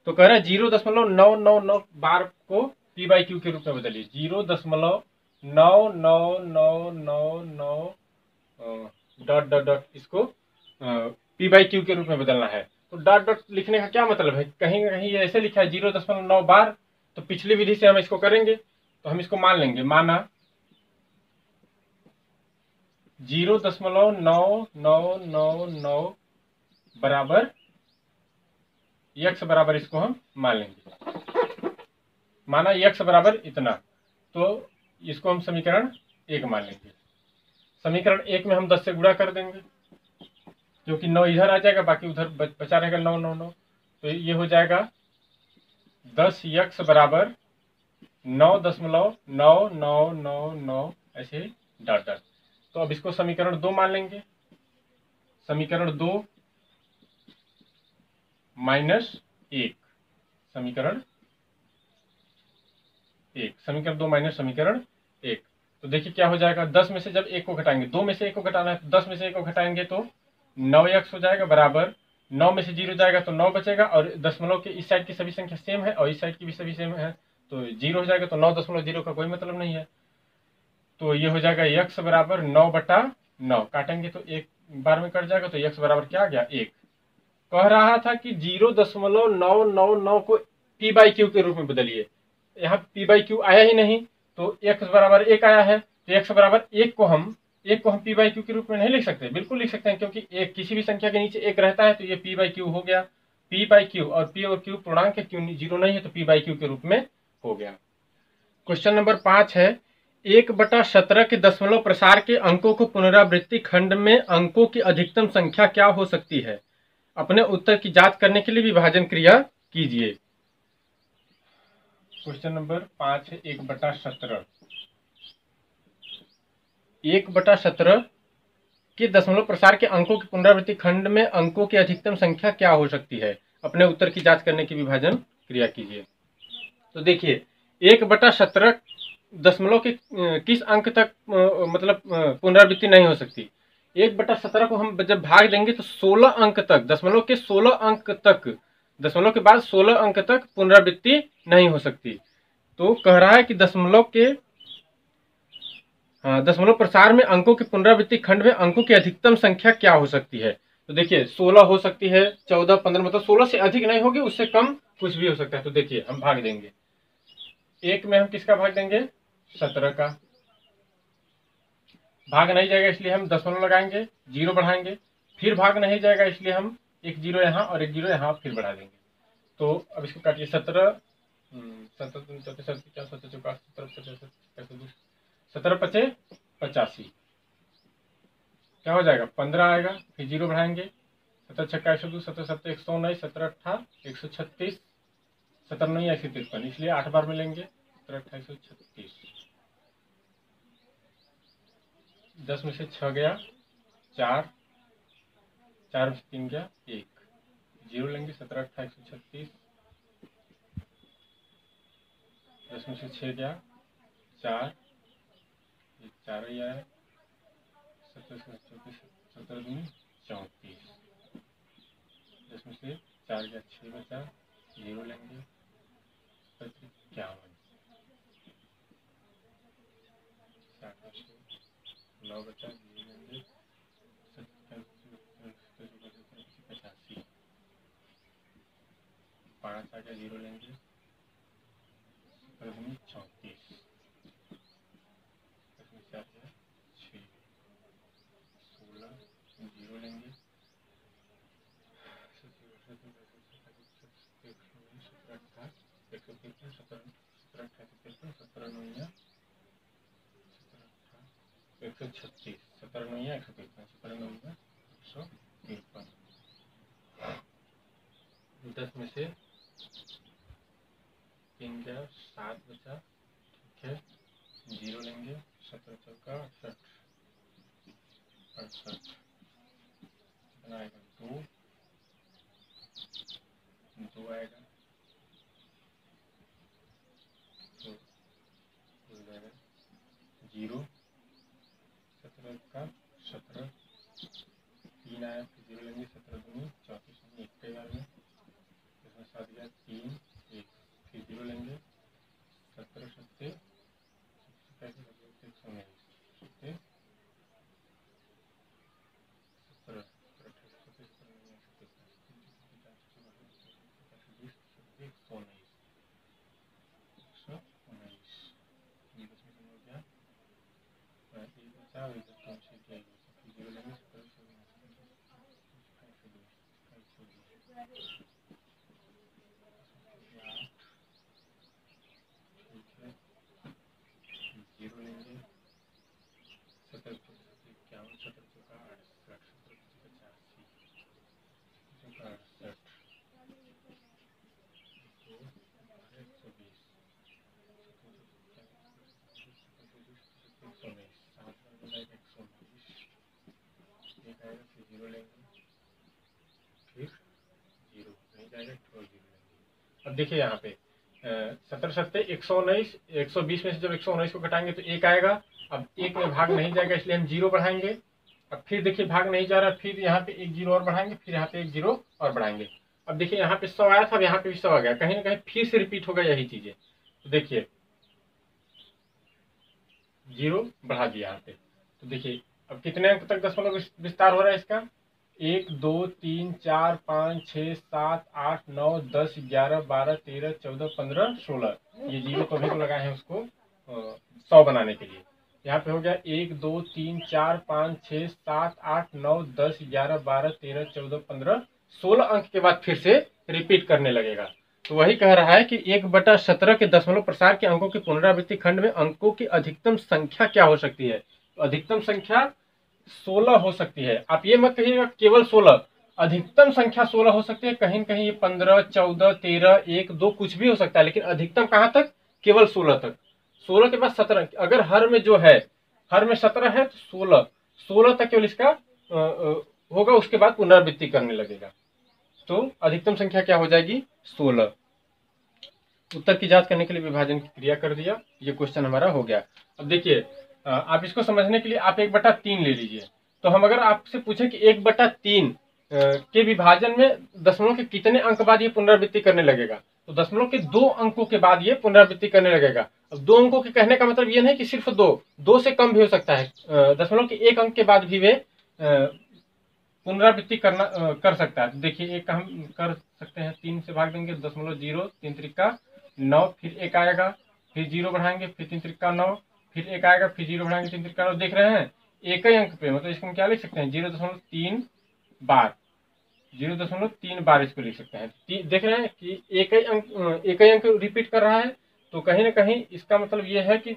तो कह रहा है 0.999 बार को p/q के रूप में बदलिए। 0.99999 डॉट डॉट डॉट इसको p/q के रूप में बदलना है। तो डॉट डॉट लिखने का क्या मतलब है? कहीं ना कहीं ऐसे लिखा है 0.9 बार, तो पिछली विधि से हम इसको करेंगे, तो हम इसको मान लेंगे। माना 0.999 बराबर x बराबर, इसको हम मान लेंगे। माना x बराबर इतना, तो इसको हम समीकरण 1 मान लेंगे। समीकरण 1 में हम 10 से गुणा कर देंगे, क्योंकि 9 इधर आ जाएगा, बाकी उधर बचा रहेगा 999। तो ये हो जाएगा 10x बराबर 9.9999 ऐसे डॉट डॉट। तो अब इसको समीकरण 2 मान लेंगे। समीकरण 2 माइनस 1, समीकरण 1, समीकरण 2 माइनस समीकरण 1। तो देखिए क्या हो जाएगा, 10 में से जब 1 को घटाएंगे, 2 में से 1 को घटाना है, तो 10 में से 1 को घटाएंगे तो 9x हो जाएगा बराबर 9 में से 0 जाएगा तो 9 बचेगा, और दशमलव के इस साइड की सभी संख्या सेम है और इस साइड की भी सभी सेम है, तो 0 हो जाएगा। तो 9.0 का कोई मतलब नहीं है, तो ये हो जाएगा x बराबर 9/9। काटेंगे तो 1 बार में कट जाएगा, तो x बराबर क्या आ गया? 1। कह रहा था कि 0.999 को p/q के रूप में बदलिए। यहाँ p/q आया ही नहीं, तो x बराबर 1 आया है, तो x बराबर 1 को हम p/q के रूप में नहीं लिख सकते। बिल्कुल लिख सकते हैं, क्योंकि एक किसी भी संख्या के नीचे 1 रहता है, तो ये p/q हो गया। p/q और p और q पूर्णांक है, q 0 नहीं है, तो p/q के रूप में हो गया। क्वेश्चन नंबर 5 है 1/17 के दशमलव प्रसार के अंकों को पुनरावृत्ति खंड में अंकों की अधिकतम संख्या क्या हो सकती है? अपने उत्तर की जांच करने के लिए विभाजन क्रिया कीजिए। क्वेश्चन नंबर 5 है 1/17। 1/17 के दशमलव प्रसार के अंकों की पुनरावृत्ति खंड में अंकों की अधिकतम संख्या क्या हो सकती है? अपने उत्तर की जांच करने की विभाजन क्रिया कीजिए। तो देखिए 1/17 दशमलव के किस अंक तक मतलब पुनरावृत्ति नहीं हो सकती? 1/17 को हम जब भाग देंगे तो 16 अंक तक, दशमलव के 16 अंक तक, दशमलव के बाद 16 अंक तक पुनरावृत्ति नहीं हो सकती। तो कह रहा है कि दशमलव प्रसार में अंकों की पुनरावृत्ति खंड में अंकों की अधिकतम संख्या क्या हो सकती है? तो देखिए 16 हो सकती है, 14, 15, मतलब 16 से अधिक नहीं होगी, उससे कम कुछ भी हो सकता है। तो देखिए हम भाग देंगे, 1 में हम किसका भाग देंगे? 17 का। भाग नहीं जाएगा इसलिए हम दशमलव लगाएंगे, 0 बढ़ाएंगे, फिर भाग नहीं जाएगा इसलिए हम एक 0 यहाँ और एक 0 यहाँ फिर बढ़ा देंगे। तो अब इसको काटिए, 17 17 85 क्या हो जाएगा? 15 आएगा, फिर 0 बढ़ाएंगे, 17 छक्का 102, 17 7 119, 17 8 136, 17 9 153, इसलिए 8 बार में लेंगे, 17 8 136। 10 में से 6 गया 4, 4 में से 3 गया 1, 0 लेंगे, 17 8 136। 10 में से 6 गया 4, 4 ही आया, 17 34, 17 दूनी 34। 10 में से 4 गया 6 बचा, 0 लेंगे, 51, 9 बचा, 0 लेंगे, 85, 5 आ गया, 0 लेंगे, 34। 136, 17 नहीं है 153, 17 नहीं है 153। 10 में से 3 गया 7 बचा, ठीक है, 0 लेंगे, 17 चौका 68, कितना आएगा 2 आएगा, तो हो जाएगा 0, 17 का 17, 3 आया, फिर 0 लेंगे, 17 दूनी 34, एक कई बार में, इसमें 7 गया 3 1, फिर 0 लेंगे, 17 सत्ते 119, 0 लेंगे, 17 51, 17 चौका 68, 17 85, 0 लेंगे, फिर 0 नहीं जाएगा, 0 लेंगे। अब देखिए यहाँ पे 17 सत्ते 119, 120 में से जब 119 को घटाएंगे तो 1 आएगा। अब 1 में भाग नहीं जाएगा, इसलिए हम 0 बढ़ाएंगे। अब फिर देखिए भाग नहीं जा रहा, फिर यहाँ पे 1 0 और बढ़ाएंगे, फिर यहाँ पे 1 0 और बढ़ाएंगे। अब देखिए यहाँ पे 100 आया था, अब यहाँ पे भी 100 आ गया, कहीं ना कहीं फिर से रिपीट होगा यही चीजें। तो देखिए 0 बढ़ा दिया यहाँ पे, तो देखिए अब कितने अंक तक दशमलव विस्तार हो रहा है इसका, 1 2 3 4 5 6 7 8 9 10 11 12 13 14 15 16, ये 0 तो अभी को लगाए हैं उसको 100 बनाने के लिए। यहाँ पे हो गया 1 2 3 4 5 6 7 8 9 10 11 12 13 14 15 16 अंक के बाद फिर से रिपीट करने लगेगा। तो वही कह रहा है कि 1/17 के दशमलव प्रसार के अंकों की पुनरावृत्ति खंड में अंकों की अधिकतम संख्या क्या हो सकती है। तो अधिकतम संख्या 16 हो सकती है। आप ये मत कहिएगा केवल 16, अधिकतम संख्या 16 हो सकती है। कहीं कहीं ये 15 14 13 1 2 कुछ भी हो सकता है, लेकिन अधिकतम कहाँ तक, केवल 16 तक। 16 के बाद 17, अगर हर में जो है, हर में 17 है तो 16 तक केवल इसका होगा, उसके बाद पुनरावृत्ति करने लगेगा। तो अधिकतम संख्या क्या हो जाएगी, 16। उत्तर की जांच करने के लिए विभाजन की क्रिया कर दिया, ये क्वेश्चन हमारा हो गया। अब देखिए आप इसको समझने के लिए आप 1/3 ले लीजिए। तो हम अगर आपसे पूछे कि 1/3 के विभाजन में दशमलव के कितने अंक बाद ये पुनरावृत्ति करने लगेगा, तो दशमलव के 2 अंकों के बाद ये पुनरावृत्ति करने लगेगा। अब 2 अंकों के कहने का मतलब ये नहीं कि सिर्फ 2 से कम भी हो सकता है, दशमलव के 1 अंक के बाद भी वे पुनरावृत्ति कर सकता है। देखिए एक हम कर सकते हैं, 3 से भाग देंगे, 0.0 3 त्रिका 9, फिर 1 आएगा, फिर 0 बढ़ाएंगे, फिर 3 त्रिका 9, फिर 1 आएगा, फिर 0 बढ़ाएंगे, 3 त्रिका 9। देख रहे हैं एक ही अंक पे, मतलब इसको हम क्या लिख सकते हैं, 0.3 बार, 0.3 बार इसको लिख सकते हैं। देख रहे हैं कि एक ही अंक रिपीट कर रहा है, तो कहीं ना कहीं इसका मतलब ये है कि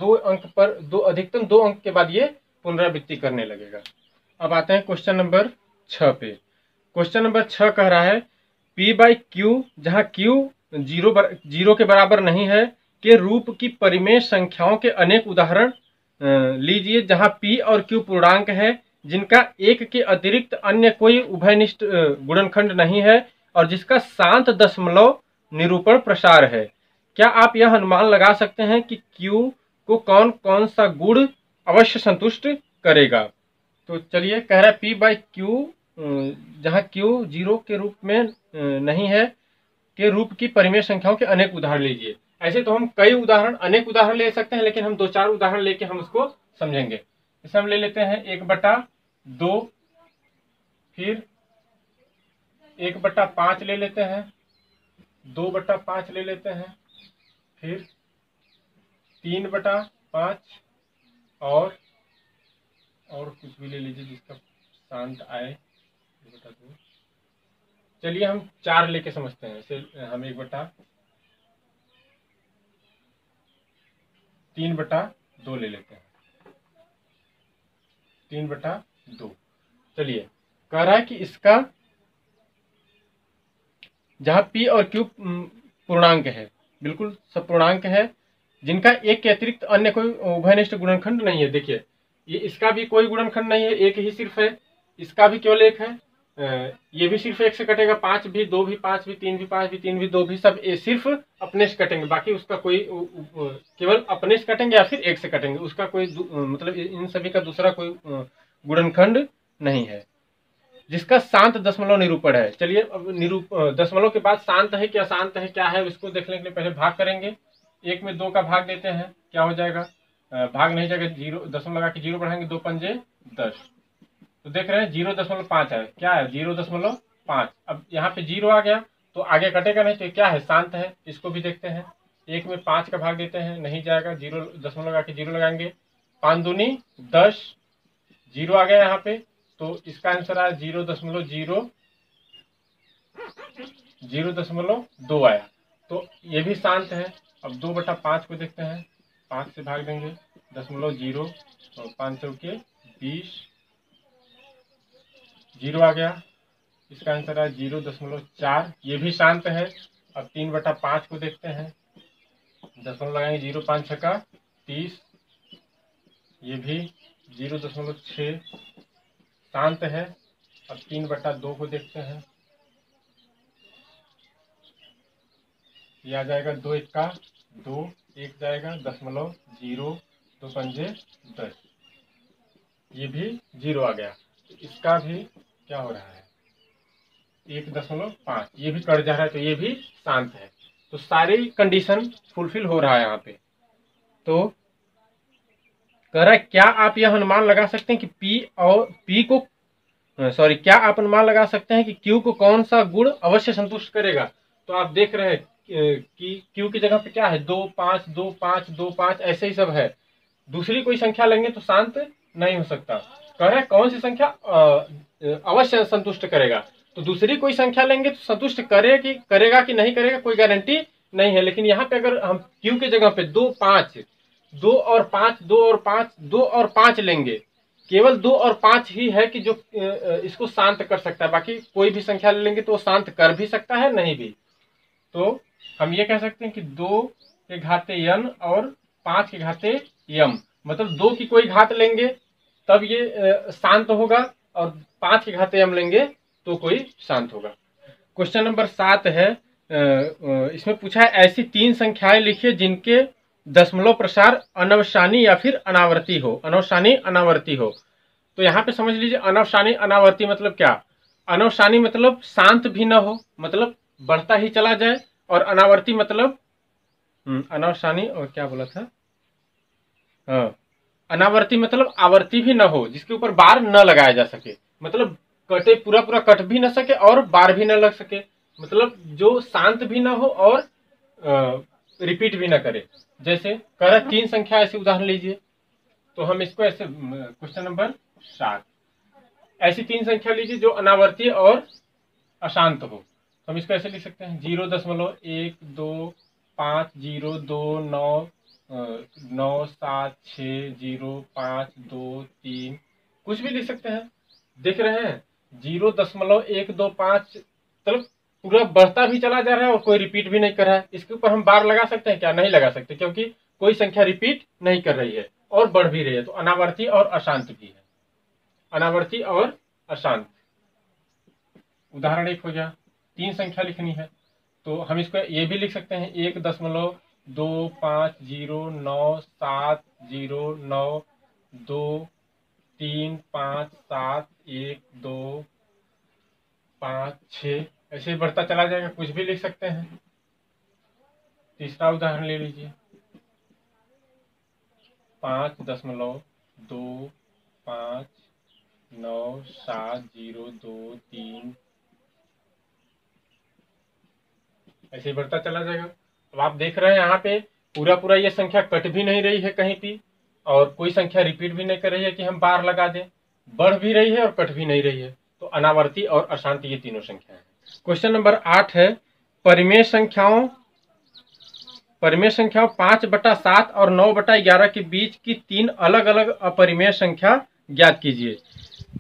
2 अंक पर अधिकतम 2 अंक के बाद ये पुनरावृत्ति करने लगेगा। अब आते हैं क्वेश्चन नंबर 6 पे। क्वेश्चन नंबर 6 कह रहा है P/Q, जहां Q 0 के बराबर नहीं है, के रूप की परिमेय संख्याओं के अनेक उदाहरण लीजिए, जहां P और Q पूर्णांक है, जिनका 1 के अतिरिक्त अन्य कोई उभयनिष्ठ गुणनखंड नहीं है और जिसका शांत दशमलव निरूपण प्रसार है। क्या आप यह अनुमान लगा सकते हैं कि Q को कौन कौन सा गुण अवश्य संतुष्ट करेगा। तो चलिए कह रहा है P/Q, जहां Q 0 के रूप में नहीं है, के रूप की परिमेय संख्याओं के अनेक उदाहरण लीजिए। ऐसे तो हम कई उदाहरण, अनेक उदाहरण ले सकते हैं, लेकिन हम 2-4 उदाहरण लेके हम उसको समझेंगे। जैसे हम ले लेते हैं 1/2, फिर 1/5 ले लेते हैं, 2/5 ले लेते हैं, फिर 3/5 और कुछ भी ले लीजिए जिसका शांत आए, 2/2। चलिए हम 4 लेके समझते हैं। जैसे हम 1/3/2 ले लेते हैं। 3/2। चलिए, कह रहा है कि इसका जहां P और Q पूर्णांक है, बिल्कुल सब पूर्णांक है, जिनका एक के अतिरिक्त अन्य कोई उभयनिष्ठ गुणनखंड नहीं है। देखिए, ये इसका भी कोई गुणनखंड नहीं है, एक ही सिर्फ है, इसका भी केवल एक है, ये भी सिर्फ एक से कटेगा, 5 भी, 2 भी, 5 भी, 3 भी, 5 भी, 3 भी, 2 भी, सब सिर्फ अपने से कटेंगे, बाकी उसका कोई केवल अपने से कटेंगे या फिर एक से कटेंगे, उसका कोई मतलब इन सभी का दूसरा कोई गुणनखंड नहीं है, जिसका शांत दशमलव निरूपण है। चलिए, अब दशमलव के बाद शांत है क्या, शांत है क्या है, इसको देखने के लिए पहले भाग करेंगे। 1 में 2 का भाग देते हैं, क्या हो जाएगा, भाग नहीं जाएगा, 0 दशमलव लगा के 0 बढ़ाएंगे, 2 पंजे 10, तो देख रहे हैं 0.5 है, क्या है 0.5। अब यहाँ पे 0 आ गया तो आगे कटेगा नहीं, तो क्या है, शांत है। इसको भी देखते हैं, 1 में 5 का भाग देते हैं, नहीं जाएगा, 0 दशमलव लगा के 0 लगाएंगे, 5 दूनी 10, 0 आ गया यहाँ पे, तो इसका आंसर आया 0.2 आया, तो ये भी शांत है। अब 2/5 को देखते हैं, 5 से भाग देंगे, 0.0 और 5 चौके 20, 0 आ गया, इसका आंसर है 0.4, ये भी शांत है। अब 3/5 को देखते हैं, दशमलव लगाएंगे, 0 5 छक्का 30, ये भी 0.6 शांत है। अब 3/2 को देखते हैं, ये आ जाएगा 2 1 2, 1 जाएगा, 0.0, 2 पंजे 10, ये भी 0 आ गया, इसका भी क्या हो रहा है 1.5, ये भी कट जा रहा है, तो ये भी शांत है। तो सारी कंडीशन फुलफिल हो रहा है यहाँ पे। तो कह रहा है, क्या आप यह अनुमान लगा सकते हैं कि क्या आप अनुमान लगा सकते हैं कि Q को कौन सा गुण अवश्य संतुष्ट करेगा। तो आप देख रहे हैं कि Q की जगह पे क्या है, 2 5 2 5 2 5 ऐसे ही सब है, दूसरी कोई संख्या लेंगे तो शांत नहीं हो सकता। कह रहा है कौन सी संख्या अवश्य संतुष्ट करेगा, तो दूसरी कोई संख्या लेंगे तो संतुष्ट करेगा कि नहीं करेगा कोई गारंटी नहीं है। लेकिन यहाँ पे अगर हम Q की जगह पे 2 5 2 और 5 2 और 5 2 और 5 लेंगे, केवल 2 और 5 ही है कि जो इसको शांत कर सकता है, बाकी कोई भी संख्या ले लेंगे तो वो शांत कर भी सकता है नहीं भी। तो हम ये कह सकते हैं कि 2 के घाते n और 5 के घाते m, मतलब 2 की कोई घात लेंगे तब ये शांत होगा, और 5 के घाते m लेंगे तो कोई शांत होगा। क्वेश्चन नंबर 7 है, इसमें पूछा है ऐसी 3 संख्याएं लिखिए जिनके दशमलव प्रसार अनवसानी या फिर अनावर्ती हो। अनवसानी अनावर्ती हो, तो यहाँ पे समझ लीजिए अनवसानी अनावर्ती मतलब क्या। अनवसानी मतलब शांत भी न हो, मतलब बढ़ता ही चला जाए, और अनावर्ती मतलब अनवसानी और क्या बोला था, हाँ, अनावर्ती मतलब आवर्ती भी न हो, जिसके ऊपर बार न लगाया जा सके, मतलब कटे पूरा कट भी न सके और बार भी न लग सके, मतलब जो शांत भी न हो और रिपीट भी न करे। जैसे कह रहा 3 संख्या ऐसी उदाहरण लीजिए, तो हम इसको ऐसे, क्वेश्चन नंबर 7, ऐसी 3 संख्या लीजिए जो अनावर्ती और अशांत हो। हम इसको ऐसे लिख सकते हैं 0.12502976052 कुछ भी लिख सकते हैं। देख रहे हैं 0.125 मतलब पूरा बढ़ता भी चला जा रहा है और कोई रिपीट भी नहीं कर रहा है। इसके ऊपर हम बार लगा सकते हैं क्या, नहीं लगा सकते, क्योंकि कोई संख्या रिपीट नहीं कर रही है और बढ़ भी रही है। तो अनावर्ती और अशांत भी है, अनावर्ती और अशांत। उदाहरण 1 हो गया, 3 संख्या लिखनी है, तो हम इसको ये भी लिख सकते हैं 1.225097123571256, ऐसे बढ़ता चला जाएगा, कुछ भी लिख सकते हैं। तीसरा उदाहरण ले लीजिए 5.2597023, ऐसे बढ़ता चला जाएगा। अब आप देख रहे हैं यहाँ पे पूरा ये संख्या कट भी नहीं रही है कहीं भी, और कोई संख्या रिपीट भी नहीं कर रही है कि हम बार लगा दें, बढ़ भी रही है और कट भी नहीं रही है। तो अनावर्ती और अशांत ये तीनों संख्याएं हैं। क्वेश्चन नंबर 8 है, परिमेय संख्याओं 5/7 और 9/11 के बीच की 3 अलग अलग अपरिमेय संख्या ज्ञात कीजिए।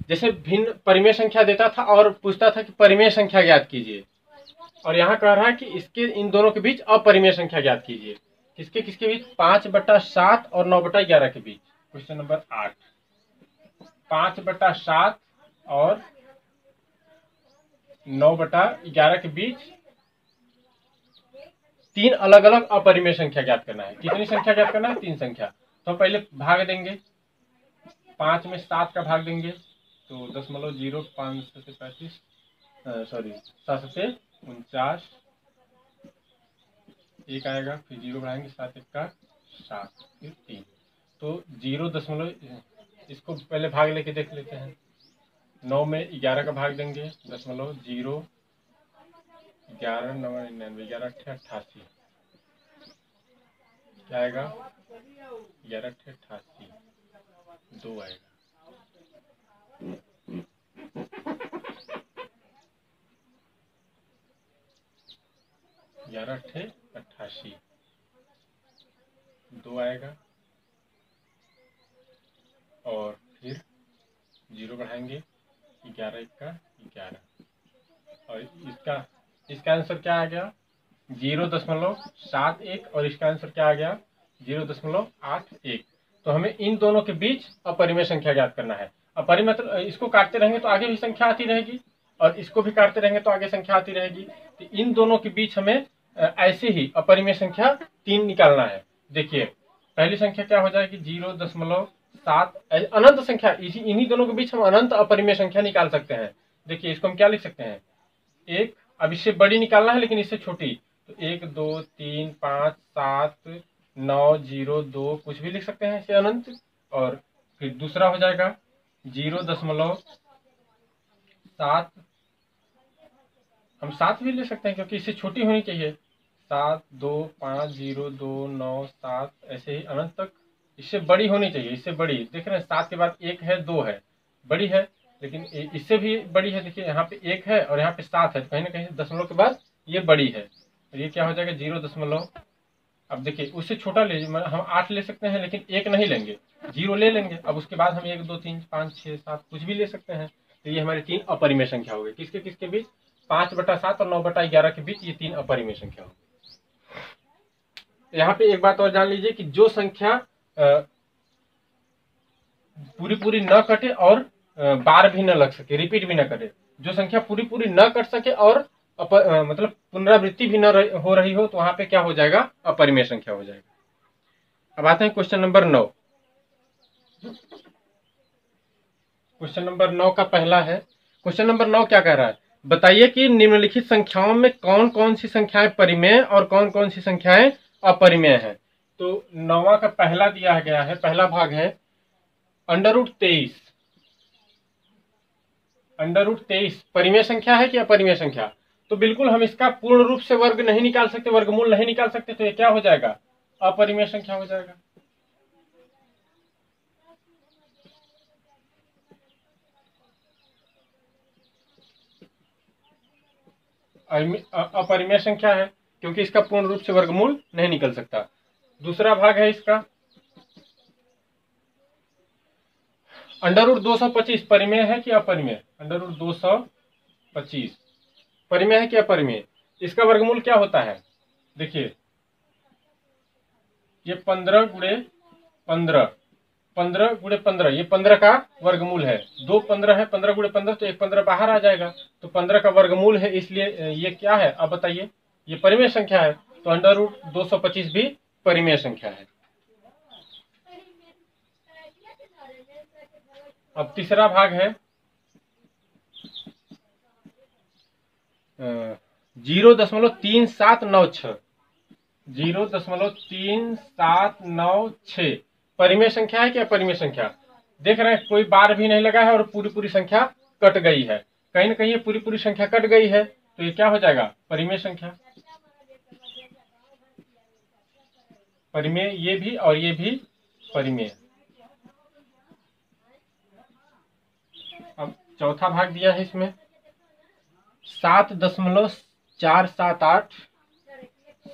जैसे भिन्न परिमेय संख्या देता था और पूछता था कि परिमेय संख्या ज्ञात कीजिए, और यहाँ कह रहा है कि इसके इन दोनों के बीच अपरिमेय संख्या ज्ञात कीजिए। किसके किसके बीच? 5/7 और 9/11 के बीच। क्वेश्चन नंबर 8, 5/7 और 9/11 के बीच तीन अलग अलग अपरिमेय संख्या ज्ञात करना है। कितनी संख्या ज्ञात करना है? 3 संख्या। तो पहले भाग देंगे, 5 में 7 का भाग देंगे तो 0.05 से 35, सॉरी 7 से 49, एक आएगा, फिर 0 बढ़ाएंगे, 7 1 का 7, फिर 3, तो 0. इसको पहले भाग लेके देख लेते हैं। 9 में 11 का भाग देंगे, 0.0 11 9 99 11 88, क्या आएगा? 11 88, 2 आएगा। 11 88, 2 आएगा, और फिर 0 बढ़ाएंगे, 11 1 का 11, और इसका आंसर क्या आ गया? 0.71, और इसका आंसर क्या आ गया? 0.81। तो हमें इन दोनों के बीच अपरिमेय संख्या ज्ञात करना है। अपरिमेय मतलब इसको काटते रहेंगे तो आगे भी संख्या आती रहेगी, और इसको भी काटते रहेंगे तो आगे संख्या आती रहेगी। तो इन दोनों के बीच हमें ऐसे ही अपरिमेय संख्या 3 निकालना है। देखिए, पहली संख्या क्या हो जाएगी? 0.7, अनंत संख्या। इन्हीं दोनों के बीच हम अनंत अपरिमेय संख्या निकाल सकते हैं। देखिए, इसको हम क्या लिख सकते हैं? एक, अब इससे बड़ी निकालना है लेकिन इससे छोटी, तो 1 2 3 5 7 9 0 2, कुछ भी लिख सकते हैं इसे अनंत। और फिर दूसरा हो जाएगा 0.7, हम 7 भी ले सकते हैं क्योंकि इससे छोटी होनी चाहिए। 7 2 5 0 2 9 7, ऐसे ही अनंत तक। इससे बड़ी होनी चाहिए, इससे बड़ी। देख रहे हैं 7 के बाद 1 है, 2 है, बड़ी है, लेकिन इससे भी बड़ी है। देखिए यहाँ पे 1 है और यहाँ पे 7 है, कहीं ना कहीं दशमलव के बाद ये बड़ी है, और ये क्या हो जाएगा? 0. अब देखिए, उससे छोटा ले, हम 8 ले सकते हैं लेकिन 1 नहीं लेंगे, 0 ले लेंगे। अब उसके बाद हम 1 2 3 5 6 7 कुछ भी ले सकते हैं। तो ये हमारी 3 अपरिमेय संख्या हो गई। किसके किसके बीच? 5/7 और 9/11 के बीच ये 3 अपरिमेय संख्या हो गई। यहाँ पे एक बात और जान लीजिए कि जो संख्या पूरी पूरी न कटे और बार भी न लग सके, रिपीट भी न करे, जो संख्या पूरी पूरी न कट सके और मतलब पुनरावृत्ति भी न हो रही हो, तो वहां पे क्या हो जाएगा? अपरिमेय संख्या हो जाएगा। अब आते हैं क्वेश्चन नंबर 9। क्वेश्चन नंबर 9 का पहला है। क्वेश्चन नंबर 9 क्या कह रहा है? बताइए कि निम्नलिखित संख्याओं में कौन कौन सी संख्याएं परिमेय और कौन कौन सी संख्याएं अपरिमेय हैं। तो 9वां का पहला दिया गया है, पहला भाग है √23। √23 परिमेय संख्या है कि अपरिमेय संख्या? तो बिल्कुल हम इसका पूर्ण रूप से वर्ग नहीं निकाल सकते, वर्गमूल नहीं निकाल सकते, तो ये क्या हो जाएगा? अपरिमेय संख्या हो जाएगा। अपरिमेय संख्या है क्योंकि इसका पूर्ण रूप से वर्गमूल नहीं निकल सकता। दूसरा भाग है इसका √225 परिमेय है कि अपरिमेय? √225 परिमेय है कि अपरिमेय? इसका वर्गमूल क्या होता है? देखिए, ये 15 गुणे 15, 15 गुणे 15, ये 15 का वर्गमूल है। 2 15 है, 15 गुणे 15, तो एक 15 बाहर आ जाएगा, तो 15 का वर्गमूल है, इसलिए ये क्या है? अब बताइए, ये परिमेय संख्या है, तो √225 भी परिमेय संख्या है। अब तीसरा भाग है 0.3796, 0.3796 परिमेय संख्या है कि अपरिमेय संख्या? देख रहे हैं कोई बार भी नहीं लगा है और पूरी पूरी संख्या कट गई है, कहीं ना कहीं ये पूरी पूरी संख्या कट गई है, तो ये क्या हो जाएगा? परिमेय संख्या। परिमेय ये भी और ये भी परिमेय। अब चौथा भाग दिया है इसमें 7.478,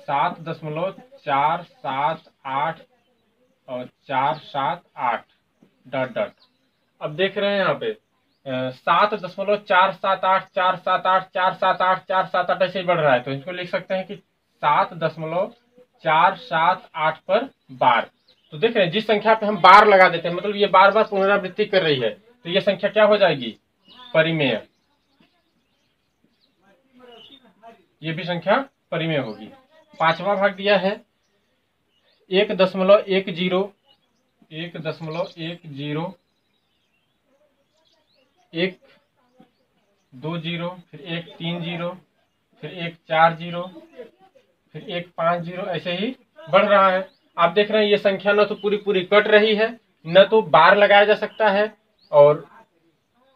7.478 और 478 ... अब देख रहे हैं यहाँ पे 7.478 478 478 478 ऐसे ही बढ़ रहा है, तो इसको लिख सकते हैं कि 7.478 पर बार। तो देख रहे हैं जिस संख्या पे हम बार लगा देते हैं, मतलब ये बार बार पुनरावृत्ति कर रही है, तो ये संख्या क्या हो जाएगी, परिमेय। ये भी संख्या परिमेय होगी। पांचवा भाग दिया है 1.10 1.10 1 2 0, फिर 1 3 0, फिर 1 4 0, फिर 1 5 0, ऐसे ही बढ़ रहा है। आप देख रहे हैं ये संख्या न तो पूरी पूरी कट रही है, न तो बार लगाया जा सकता है, और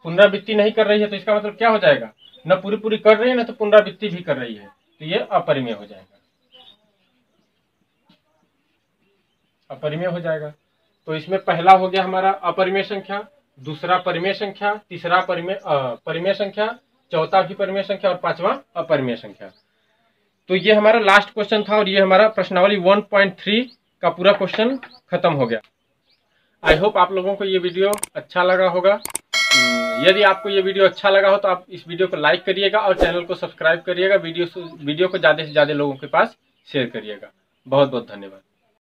पुनरावृत्ति नहीं कर रही है। तो इसका मतलब क्या हो जाएगा, न पूरी पूरी कर रही है, न तो पुनरावृत्ति भी कर रही है, तो ये अपरिमेय हो जाएगा, अपरिमेय हो जाएगा। तो इसमें पहला हो गया हमारा अपरिमेय संख्या, दूसरा परिमेय संख्या, तीसरा परिमेय संख्या, चौथा भी परिमेय संख्या, और पांचवा अपरिमेय संख्या। तो ये हमारा लास्ट क्वेश्चन था, और ये हमारा प्रश्नावली 1.3 का पूरा क्वेश्चन खत्म हो गया। आई होप आप लोगों को ये वीडियो अच्छा लगा होगा। यदि आपको ये वीडियो अच्छा लगा हो तो आप इस वीडियो को लाइक करिएगा और चैनल को सब्सक्राइब करिएगा। वीडियो को ज़्यादा से ज़्यादा लोगों के पास शेयर करिएगा। बहुत बहुत धन्यवाद।